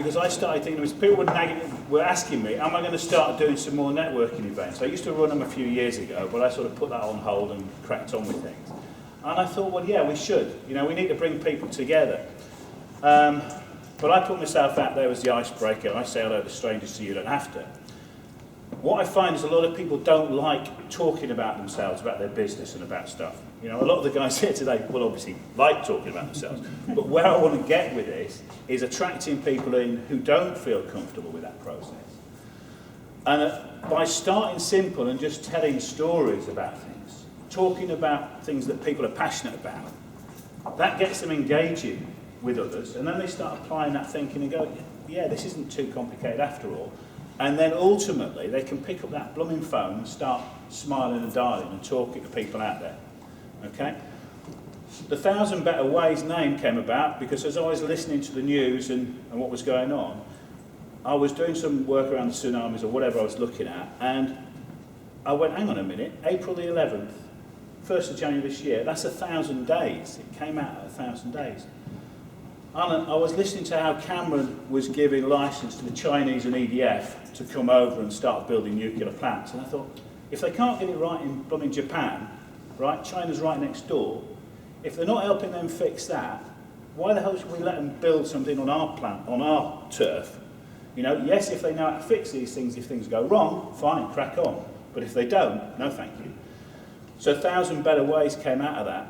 Because I started thinking, people were asking me, am I going to start doing some more networking events? I used to run them a few years ago, but I sort of put that on hold and cracked on with things. And I thought, well, yeah, we should. You know, we need to bring people together. But I put myself out there as the icebreaker. I say hello to strangers so you don't have to. What I find is a lot of people don't like talking about themselves, about their business and about stuff. You know, a lot of the guys here today will obviously like talking about themselves. But where I want to get with this is attracting people in who don't feel comfortable with that process. And by starting simple and just telling stories about things, talking about things that people are passionate about, that gets them engaging with others, and then they start applying that thinking and go, yeah, this isn't too complicated after all. And then ultimately they can pick up that blooming phone and start smiling and dialing and talking to people out there. Okay? The 1,000 Better Ways name came about because as I was listening to the news and what was going on, I was doing some work around the tsunamis or whatever I was looking at, and I went, hang on a minute, April the 11th, 1st of January this year, that's 1,000 days. It came out at 1,000 days. And I was listening to how Cameron was giving license to the Chinese and EDF to come over and start building nuclear plants. And I thought, if they can't get it right in blooming Japan, right, China's right next door, if they're not helping them fix that, why the hell should we let them build something on our plant, on our turf? You know, yes, if they know how to fix these things, if things go wrong, fine, crack on. But if they don't, no thank you. So 1,000 Better Ways came out of that.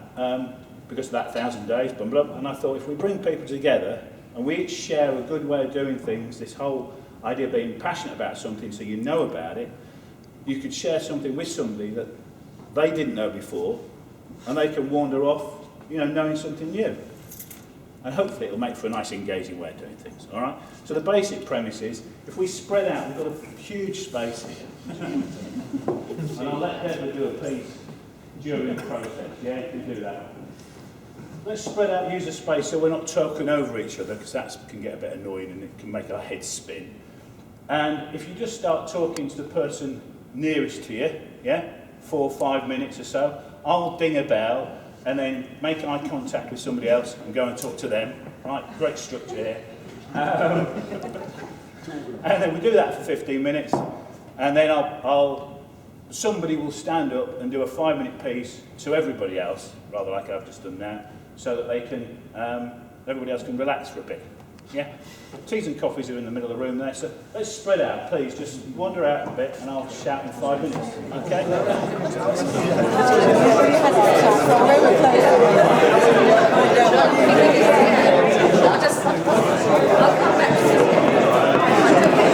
Because of that 1,000 days, blah, blah, and I thought if we bring people together and we each share a good way of doing things, this whole idea of being passionate about something so you know about it, you could share something with somebody that they didn't know before, and they can wander off, you know, knowing something new. And hopefully it'll make for a nice engaging way of doing things, all right? So the basic premise is, if we spread out, we've got a huge space here. And I'll let Deborah do a piece during the process, yeah, you can do that. Let's spread out, use the space so we're not talking over each other, because that can get a bit annoying and it can make our heads spin. And if you just start talking to the person nearest to you, yeah, 4 or 5 minutes or so, I'll ding a bell and then make eye contact with somebody else and go and talk to them. Right, great structure here. And then we do that for 15 minutes, and then somebody will stand up and do a 5-minute piece to everybody else, rather like I've just done now, so that they can, everybody else can relax for a bit. Yeah? Teas and coffees are in the middle of the room there, so let's spread out, please. Just wander out a bit and I'll shout in 5 minutes. Okay? I'll come back to